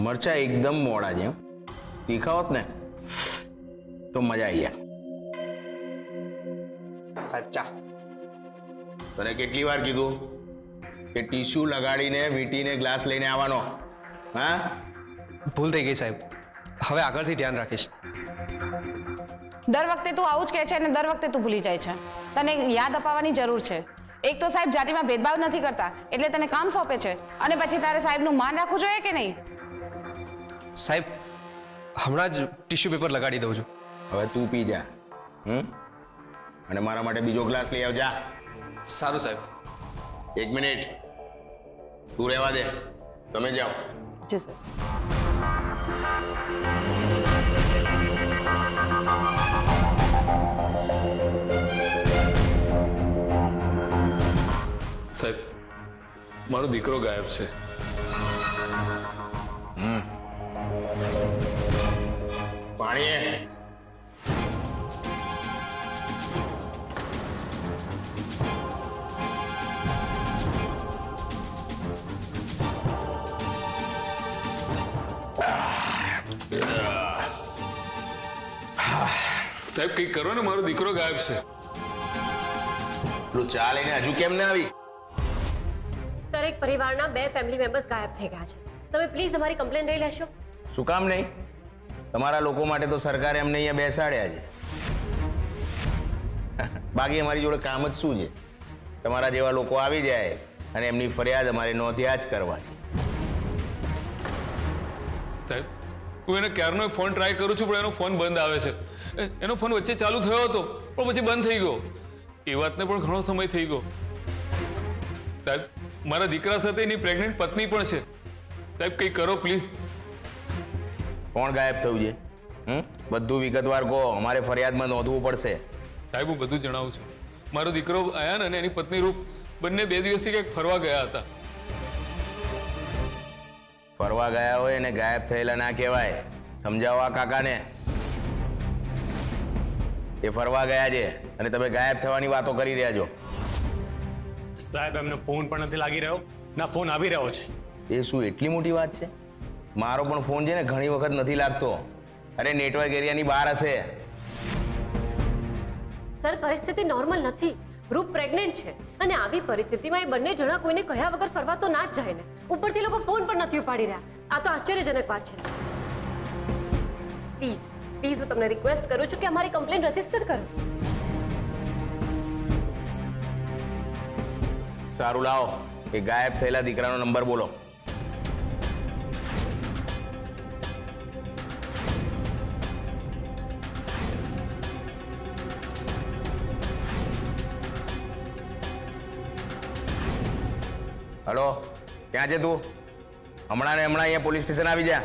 મરચા એકદમ મોડા છે, તીખા હોત ને તો મજા આવી જાય. સાહેબ ચા. તને કેટલી વાર કીધું કે ટીશ્યુ લગાડીને વીંટીને ગ્લાસ લઈને આવવાનો? હા, ભૂલ થઈ ગઈ સાહેબ, હવે આગળથી ધ્યાન રાખીશ. દર વખતે તું આવું જ કહે છે અને દર વખતે તું ભૂલી જાય છે. તને યાદ અપાવવાની જરૂર છે. એક તો સાહેબ જાતિમાં ભેદભાવ નથી કરતા એટલે તને કામ સોંપે છે અને પછી તારે સાહેબનું માન રાખવું જોઈએ કે નહીં? સાહેબ હમણાં જ ટિશ્યુ પેપર લગાડી દઉં છું. હવે તું પી જા. અને મારા માટે બીજો ગ્લાસ લઈ આવજા. સારું સાહેબ. 1 મિનિટ તું રહેવા દે, તમે જાઓ. જી સર. સાહેબ મારો દીકરો ગાયબ છે. પાણી સાહેબ કંઈક કરો ને, મારો દીકરો ગાયબ છે. પેલું ચા લઈને હજુ કેમ ના આવી? સર, એક પરિવારના 2 ફેમિલી મેમ્બર્સ ગાયબ થઈ ગયા છે. તમે પ્લીઝ અમારી કમ્પ્લેન લઈ લેશો. શું કામ નહીં? તમારા લોકો માટે તો સરકારે અમને અહીંયા બેસાડ્યા છે. બાકી અમારી જોડે કામ જ શું છે? તમારા જેવા લોકો આવી જાય અને એમની ફરિયાદ અમારે નોંધ્યા જ કરવાની. સાહેબ હું એને ક્યારનો ફોન ટ્રાય કરું છું પણ એનો ફોન બંધ આવે છે. એનો ફોન વચ્ચે ચાલુ થયો હતો પણ પછી બંધ થઈ ગયો. એ વાતને પણ ઘણો સમય થઈ ગયો. સાહેબ મારા દીકરા સાથે એની પ્રેગ્નન્ટ પત્ની પણ છે. સાહેબ કંઈ કરો પ્લીઝ. કોણ ગાયબ થયું છે? બધું વિગતવાર કહો, અમારે ફરિયાદમાં નોંધવું પડશે. સાહેબ હું બધું જણાવું છું. મારો દીકરો આયાન અને એની પત્ની રૂપ બંને 2 દિવસથી ક્યાંક ફરવા ગયા હતા. ફરવા ગયા હોય અને ગાયબ થયેલા ના કહેવાય. સમજાવો આ કાકાને. એ ફરવા ગયા છે અને તમે ગાયબ થવાની વાતો કરી રહ્યા છો. સાહેબ એમને ફોન પણ નથી લાગી રહ્યો, ના ફોન આવી રહ્યો છે. એ શું એટલી મોટી વાત છે? મારો પણ ફોન છે ને ઘણી વખત નથી લાગતો. અરે નેટવર્ક એરિયાની બહાર હશે. સર, પરિસ્થિતિ નોર્મલ નથી. રૂપ પ્રેગ્નન્ટ છે અને આવી પરિસ્થિતિમાં એ બંને જણા કોઈને કહ્યા વગર ફરવા તો ના જ જાય ને. ઉપરથી લોકો ફોન પણ નથી ઉપાડી રહ્યા. આ તો આશ્ચર્યજનક વાત છે. પ્લીઝ પ્લીઝ હું તમને રિક્વેસ્ટ કરું છું કે અમારી કમ્પ્લેન રજીસ્ટર કરો. સારું લાવો, એ ગાયબ થયેલા દીકરાનો નંબર બોલો. હલો, ક્યાં છે તું? હમણાં ને હમણાં અહીંયા પોલીસ સ્ટેશન આવી જા.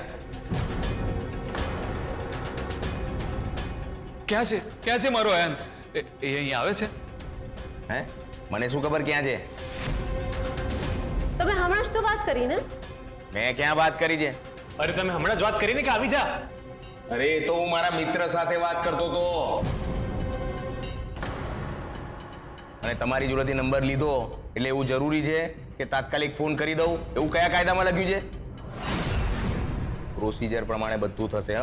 ક્યાં છે મારો આયાન? એ અહીંયા આવે છે? હે, મને શું ખબર ક્યાં છે? તમે હમણાં જ તો વાત કરી ને. મેં ક્યાં વાત કરી છે? અરે તમે હમણાં જ વાત કરીને કે આવી જા. અરે એ તો હું મારા મિત્ર સાથે વાત કરતો હતો અને તમારી જોડેથી નંબર લીધો એટલે એવું જરૂરી છે કે તાત્કાલિક ફોન કરી દઉં એવું કયા કાયદામાં લખ્યું છે? પ્રોસિજર પ્રમાણે બધું થશે.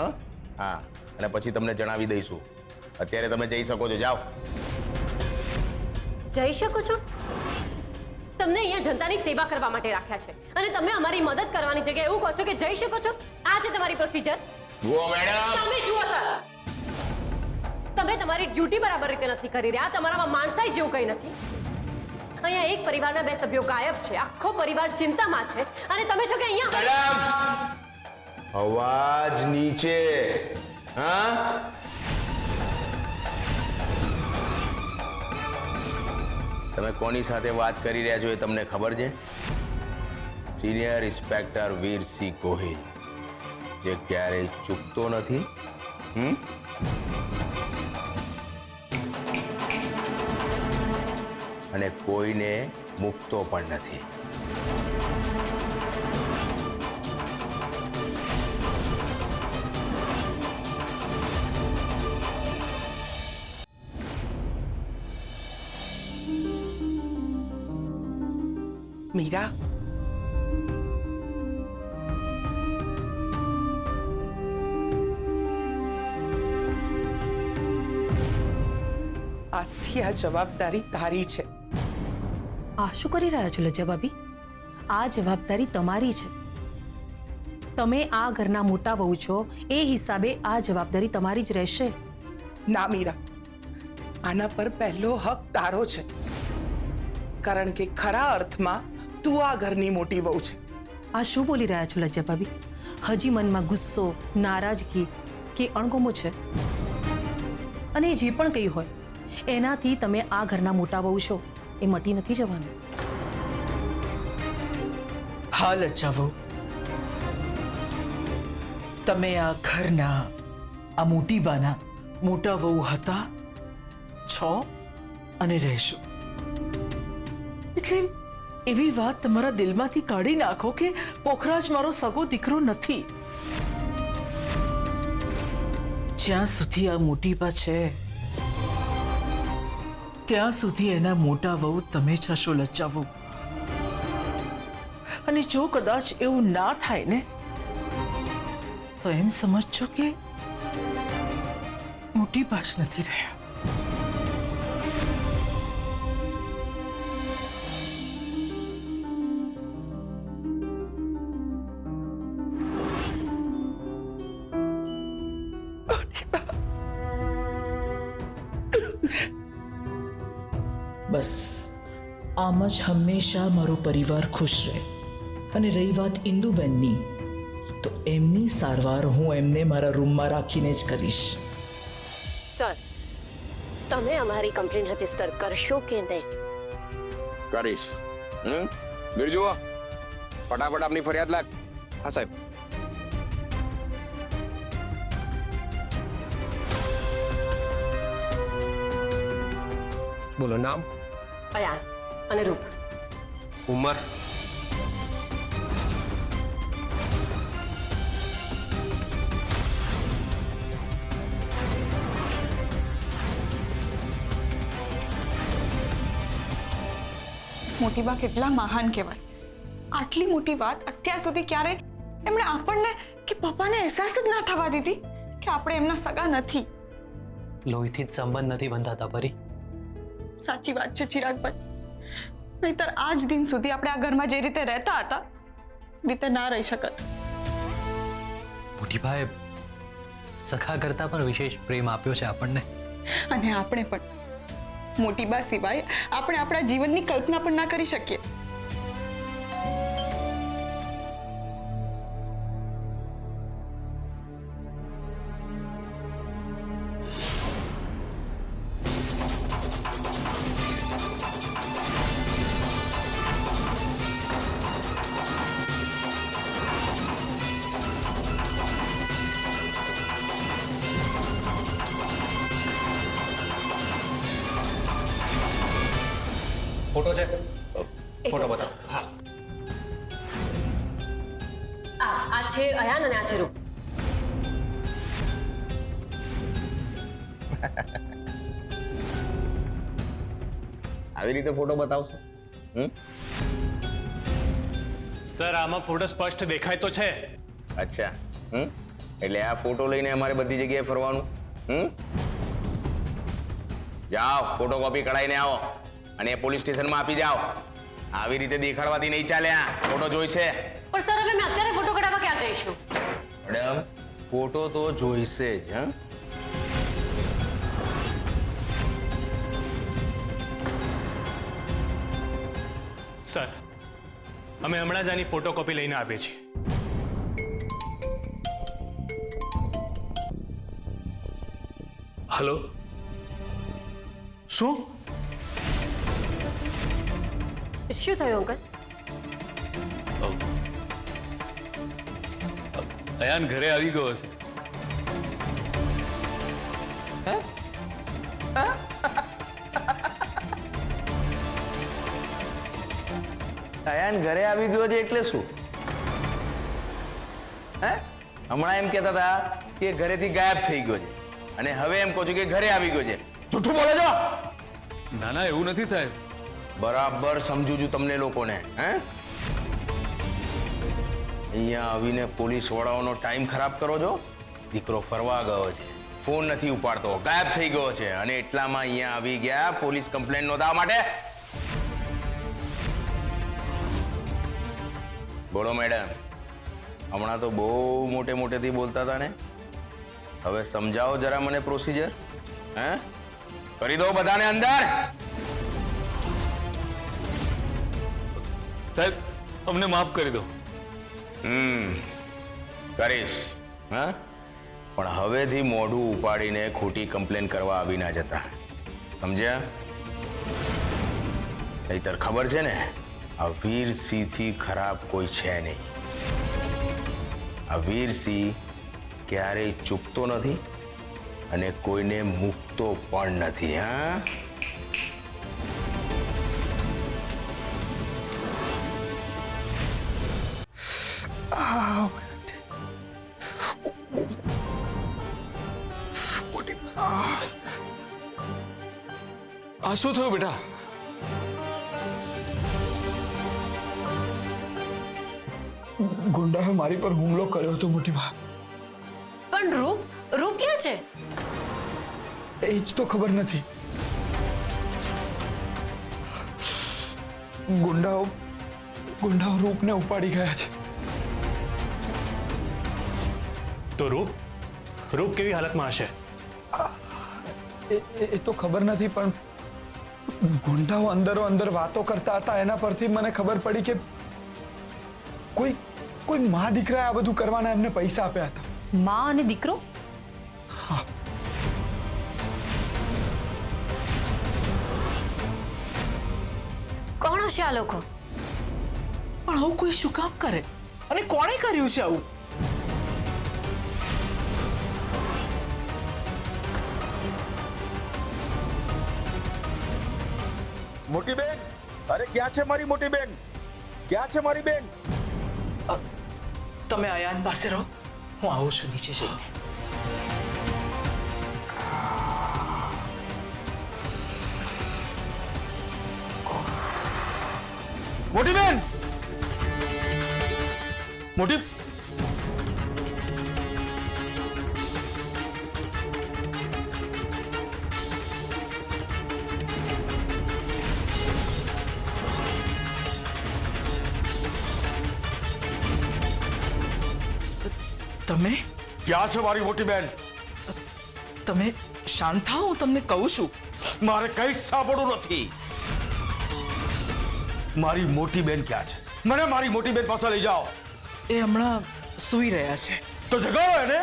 હા, અને પછી તમને જણાવી દઈશું. અત્યારે તમે જઈ શકો છો, જાઓ. જઈ શકો છો? તમને અહીંયા જનતાની સેવા કરવા માટે રાખ્યા છે અને તમે અમારી મદદ કરવાની જગ્યાએ એવું કહો છો કે જઈ શકો છો? આ છે તમારી પ્રોસિજર? જુઓ મેડમ, તમે જુઓ સર, તમે તમારી ડ્યુટી બરાબર રીતે નથી કરી રહ્યા. તમારામાં માણસાઈ જેવું કંઈ નથી. અહીંયા એક પરિવારના 2 સભ્યો ગાયબ છે, આખો પરિવાર ચિંતામાં છે અને તમે છો કે અહીંયા. મેડમ, અવાજ નીચે. હા, તમે કોની સાથે વાત કરી રહ્યા છો એ તમને ખબર છે? સિનિયર ઇન્સ્પેક્ટર વીરસિંહ ગોહિલ, જે ક્યારેય ચૂકતો નથી. અને કોઈને મૂકતો પણ નથી. મીરા, આજથી આ જવાબદારી તારી છે. આ શું કરી રહ્યા છો લજ્જા ભાભી? આ જવાબદારી તમારી છે. તમે આ ઘરના મોટા વહુ છો, એ હિસાબે આ જવાબદારી તમારી જ રહેશે. ના મીરા, આના પર પહેલો હક તારો છે, કારણ કે ખરા અર્થમાં તું આ ઘરની મોટી વહુ છે. આ શું બોલી રહ્યા છો લજ્જા ભાભી? હજી મનમાં ગુસ્સો, નારાજગી કે અણગમો છે? અને જે પણ કંઈ હોય એનાથી તમે આ ઘરના મોટા વહુ છો એ મટી નથી જવાનું. હા લજ્જા વહુ, તમે આ ઘરના આ મોટી બાના મોટા વહુ હતા, છો અને રહેશો. એટલે એવી વાત તમારા દિલમાંથી કાઢી નાખો કે પોખરાજ મારો સગો દીકરો નથી. જ્યાં સુધી આ મોટી બા છે ત્યાં સુધી એના મોટા વહુ તમે થશો લજ્જા વહુ. અને જો કદાચ એવું ના થાય ને તો એમ સમજજો કે મોટી બા જ નથી રહ્યા. બસ આમ જ હંમેશા મારો પરિવાર ખુશ રહે. અને રહી વાત ઇન્દુબેનની, તો એમની સારવાર હું એમને મારા રૂમમાં રાખીને જ કરીશ. સર, તમે અમારી કમ્પ્લેન રજીસ્ટર કરશો કે નહીં? કરીશ. બિરજુ, ફટાફટ આપની ફરિયાદ લાગ. હા સાહેબ. બોલો. નામ? અયાન અને રૂપ. ઉંમર? મોટી બા કેટલા મહાન કહેવાય. આટલી મોટી વાત અત્યાર સુધી ક્યારે એમણે આપણને કે પપ્પાને અહેસાસ જ ના થવા દીધી કે આપણે એમના સગા નથી. લોહીથી જ સંબંધ નથી બંધાતા પરી. સાચી વાત છે ચિરાગભાઈ, નહીતર આજ દિન સુધી આપણે આ ઘરમાં જે રીતે રહેતા હતા રીતે ના રહી શકત. મોટી ભાઈ સખા કરતા પણ વિશેષ પ્રેમ આપ્યો છે આપણને. અને આપણે પણ મોટી બા સિવાય આપણે આપણા જીવનની કલ્પના પણ ના કરી શકીએ. ફોટો છે? ફોટો બતાવો. હા, આ છે અયાન અને આ છે રૂપ. આવી રીતે ફોટો બતાવશો? સર, આમાં ફોટો સ્પષ્ટ દેખાય તો છે. અચ્છા. એટલે આ ફોટો લઈને અમારે બધી જગ્યાએ ફરવાનું? જાઓ, ફોટોકોપી કઢાઈને આવો અને પોલીસ સ્ટેશનમાં આપી જાઓ. આવી રીતે દેખાડવાથી નહીં ચાલે. આ ફોટો જોઈશે. પણ સર, હવે મેં અત્યારે ફોટો કઢાવવા ક્યાં જઈશું? મેડમ, ફોટો તો જોઈશે જ. સર, અમે હમણાં જ આની ફોટોકોપી લઈને આવીએ છીએ. હલો, શું? શું થયું અંકલ? અયાન ઘરે આવી ગયો છે. અયાન ઘરે આવી ગયો છે એટલે શું? હમણાં એમ કહેતા હતા કે ઘરેથી ગાયબ થઈ ગયો છે અને હવે એમ કહો છો કે ઘરે આવી ગયો છે. જૂઠું બોલો છો? ના ના, એવું નથી સાહેબ. બરાબર સમજુ છું તમને લોકોને. અહીંયા આવીને પોલીસ વાળાઓનો ટાઈમ ખરાબ કરો છો. દીકરો ફરવા ગયો છે, ફોન નથી ઉપાડતો, ગાયબ થઈ ગયો છે, અને એટલામાં અહીંયા આવી ગયા પોલીસ કમ્પ્લેન નોંધાવવા માટે. બોલો મેડમ, હમણાં તો બહુ મોટેથી બોલતા હતા ને, હવે સમજાવો જરા મને પ્રોસિજર. હે, કરી દો બધાને અંદર. સાહેબ અમને માફ કરી દો. કરીશ. હા, પણ હવેથી મોઢું ઉપાડીને ખોટી કમ્પ્લેન કરવા આવી ના જતા, સમજ્યા? નહીતર ખબર છે ને, આ વીરસિંહથી ખરાબ કોઈ છે નહીં. આ વીરસિંહ ક્યારેય ચૂકતો નથી અને કોઈને મૂકતો પણ નથી. હા, આ શું થયું બેટા? ગુંડાએ મારી પર હુમલો કર્યો હતો મોટી બા. પણ રૂપ ક્યાં છે? એ જ તો ખબર નથી. ગુંડાઓ રૂપને ઉપાડી ગયા છે. તો રૂપ કેવી હાલતમાં હશે? એ તો ખબર નથી, પણ ગુંડાઓ અંદર વાતો કરતા હતા, એના પરથી મને ખબર પડી કે કોઈ મા દીકરાએ આ બધું કરવાના એમને પૈસા આપ્યા હતા. માં અને દીકરો? હા. કોણ હશે આ લોકો? પણ આવું કોઈ શું કામ કરે અને કોણે કર્યું છે આવું? મોટી બેન, અરે ક્યાં છે મારી મોટી બેન? ક્યાં છે મારી બેન? તમે આયાન પાસે રહો, હું આવું છું નીચે જઈને. મોટી બેન, મોટી તમે ક્યાં છે મારી મોટી બેન? તમે શાંત થાઓ, હું તમને કહું છું. મારે કઈ સાંભળવું નથી. મારી મોટી બેન ક્યાં છે? મને મારી મોટી બેન પાસે લઈ જાઓ. એ હમણાં સૂઈ રહ્યા છે. તો જગાવો એને.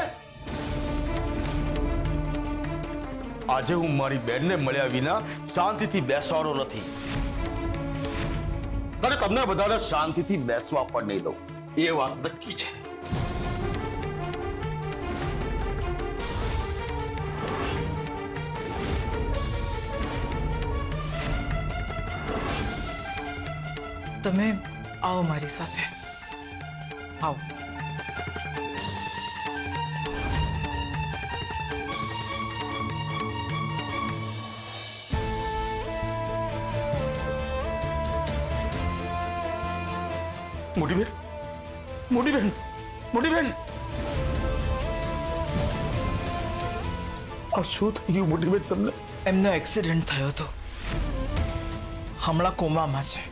આજે હું મારી બેનને મળ્યા વિના શાંતિથી બેસવાનો નથી, અને તમને બધાને શાંતિથી બેસવા પણ નહીં દઉં, એ વાત નક્કી છે. તમે આવો મારી સાથે, આવો. મોટી બેન, મોટી બેન, મોટી બેન, આ શું થઈ ગયું મોટી બેન તમને? એમનો એક્સિડન્ટ થયો હતો, હમણાં કોમામાં છે.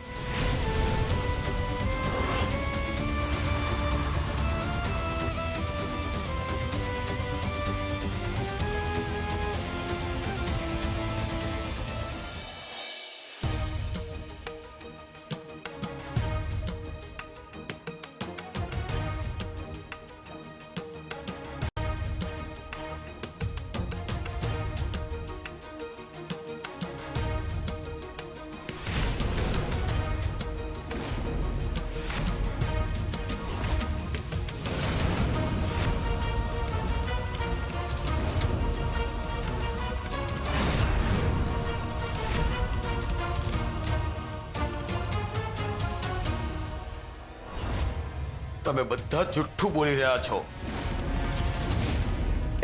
તમે બધા જુઠ્ઠું બોલી રહ્યા છો.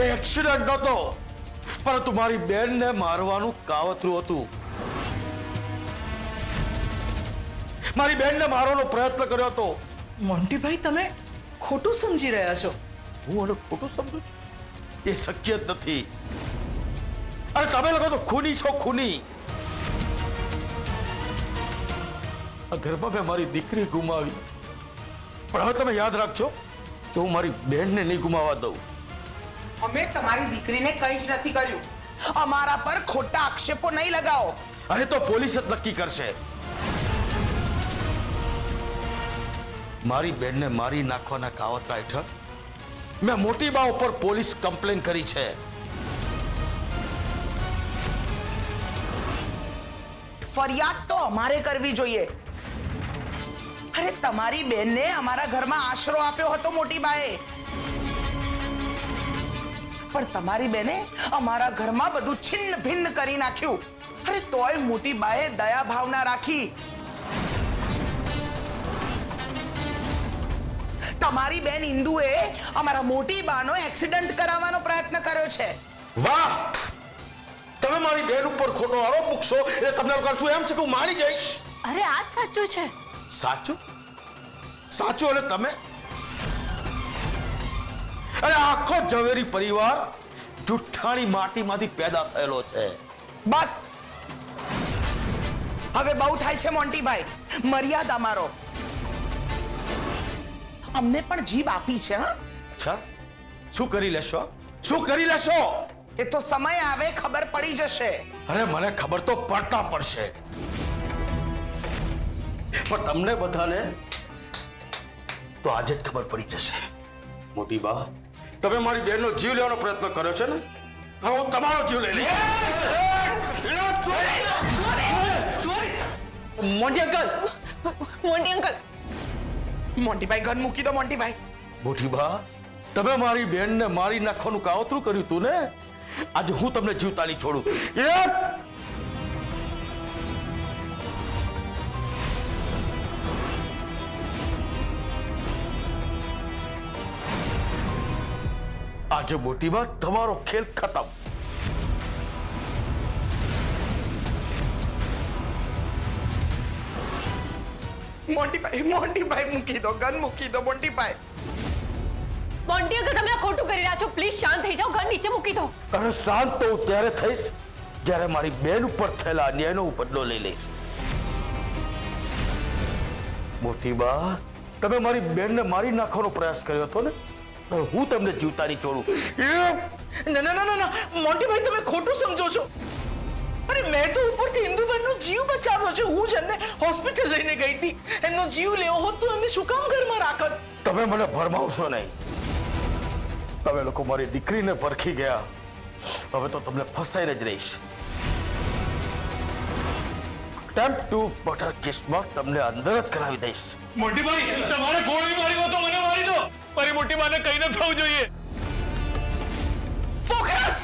એ એક્સિડન્ટ નહોતો, પરંતુ મારી બેનને મારવાનું કાવતરું હતું. મારી બેનને મારવાનો પ્રયત્ન કર્યો હતો. મોન્ટીભાઈ, તમે ખોટું સમજી રહ્યા છો. હું આને ખોટું સમજુ છું? એ શક્ય જ નથી. અરે તમે લોકો તો ખૂની છો, ખૂની. આ ઘરમાં મેં મારી દીકરી ગુમાવી, પણ હવે તમે યાદ રાખજો કે હું મારી બહેનને નહીં ગુમાવવા દઉં. અમે તમારી દીકરીને કંઈ જ નથી કર્યું. અમારા પર ખોટા આક્ષેપો નહીં લગાવો. અરે તો પોલીસ જ નક્કી કરશે. મારી બહેનને મારી નાખવાના કાવતરા હેઠળ મેં મોટી બા ઉપર પોલીસ કમ્પ્લેન કરી છે. ફરિયાદ તો અમારે કરવી જોઈએ. અરે તમારી બેનને અમારા ઘરમાં આશરો આપ્યો હતો મોટી બાએ, પણ તમારી બેને અમારા ઘરમાં બધું છિન્ન ભિન્ન કરી નાખ્યું. અરે તોય મોટી બાએ દયા ભાવના રાખી. તમારી બેન ઇન્દુએ અમારા મોટી બાનો એક્સિડન્ટ કરાવવાનો પ્રયત્ન કર્યો છે. વાહ, તમે મારી બેન ઉપર ખોટો આરોપ મૂકશો એટલે તમને કરશું એમ છે કે હું માની જઈશ. અરે આ જ સાચું છે. સાચું? સાચું એટલે તમે? અરે આખો ઝવેરી પરિવાર જુઠ્ઠાણી માટીમાંથી પેદા થયેલો છે. બસ હવે બહુ થાય છે મોન્ટીભાઈ, મર્યાદા મારો. અમને પણ જીભ આપી છે. હા, અચ્છા, શું કરી લેશો? શું કરી લેશો? એ તો સમય આવે ખબર પડી જશે. અરે મને ખબર તો પડતા પડશે, પણ તમને બધાને તો આજે જ ખબર પડી જશે. મોટી બા, તમે મારી બહેનનો જીવ લેવાનો પ્રયત્ન કર્યો છે ને, હવે હું તમારો જીવ લઈ લઈશ. મોટી અંકલ, મોટી અંકલ, મોન્ટીભાઈ ગન મૂકી દો. મોન્ટીભાઈ, મોટી બા, તમે મારી બહેનને મારી નાખવાનું કાવતરું કર્યું તું ને, આજે હું તમને જીવતા નહીં છોડું. આજે મોટી બા તમારો ખેલ ખતમ. મોન્ટીભાઈ મૂકી દો, ગન મૂકી દો. મોન્ટીભાઈ, મોન્ટી અંકલ તમે આ ખોટું કરી રહ્યા છો. પ્લીઝ શાંત થઈ જાઓ, ઘર નીચે મૂકી દો. અરે શાંત તો હું ત્યારે થઈશ જ્યારે મારી બેન ઉપર થયેલા અન્યાયનો બદલો લઈ લઈશ. મોટી બા, તમે મારી બેનને મારી નાખવાનો પ્રયાસ કર્યો હતો ને, હું તમને જીવતા નહીં છોડું. ના મોન્ટીભાઈ, તમે ખોટું સમજો છો. અરે મેં તો ઉપરથી ઇન્દુબેનનો જીવ બચાવ્યો છે. હું જ એમને હોસ્પિટલ લઈને ગઈ હતી. એમનો જીવ લેવો હોત તો એમને શું કામ ઘરમાં રાખત? તમે મને ભરમાવશો નહીં. તમે લોકો મારી દીકરીને પરખી ગયા, હવે તો તમને ફસાઈને જ રહીશ. ટેમ્પ ટુ બટર કેસમાં તમને અંદર જ કરાવી દઈશ. મોટીભાઈ, તમારે ગોળી મારી હો તો મને મારી દો. મારી મોટી માને કઈ ન થવું જોઈએ. પોખરાજ,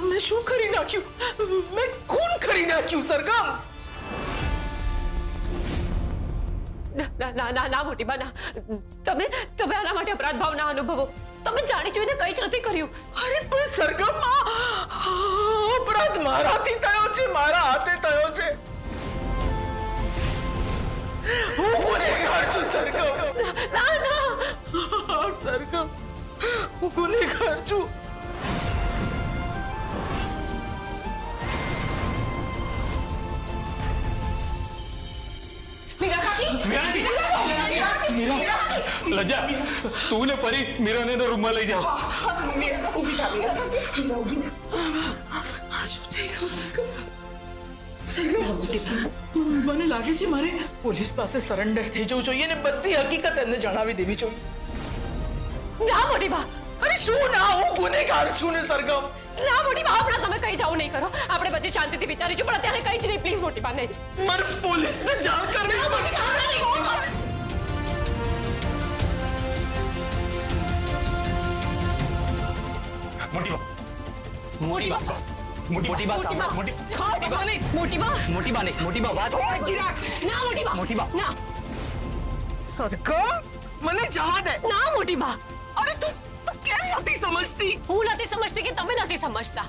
મેં શું કરી નાખ્યું? મેં ખૂન કરી નાખ્યું સરગમ. ના મોટી બા, ના. તમે આના માટે અપરાધ ભાવ ના અનુભવો. તમે જાણી જોઈને કંઈ જ નથી કર્યું. અરે પણ સરગમ, અપરાધ મારાથી થયો છે, મારા હાથે થયો છે. હું ગુનેગાર છું સરગમ. ના સરગમ, હું ગુનેગાર છું. લજા તું ને પરી મીરાને એના રૂમમાં લઈ જાઓ. મને લાગે છે મારે પોલીસ પાસે સરેન્ડર થઈ જવું જોઈએ ને બધી હકીકત એમને જણાવી દેવી જોઈએ. ના મોટી બા, અરે શું ના, હું ગુનેગાર છું ને સરગમ. ના મોટી બા, હમણાં તમે કઈ જાવ નહીં કરો. આપણે પછી શાંતિથી વિચારીશું, પણ અત્યારે કઈ જ નહીં. પ્લીઝ મોટી બા, નહીં. મારે પોલીસને જાણ કરવી છે. મોટી બા, હમણાં નહીં. મોટી બા મોટી બા મોટી બા સાંભળો. મોટી મોટી બા, મોટી બા નહીં, મોટી બા વાત ના મોટી બા, મોટી બા. ના સરગમ મને જવા દે. ના મોટી બા, અરે તું કેમ નથી સમજતી? હું નથી સમજતી કે તમે નથી સમજતા.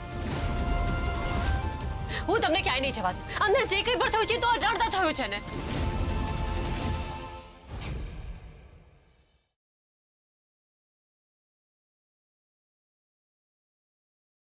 હું તમને ક્યાંય નહીં જવા દઉં. અંદર જે કંઈ પણ થયું છે તો અજાણતા થયું છે ને.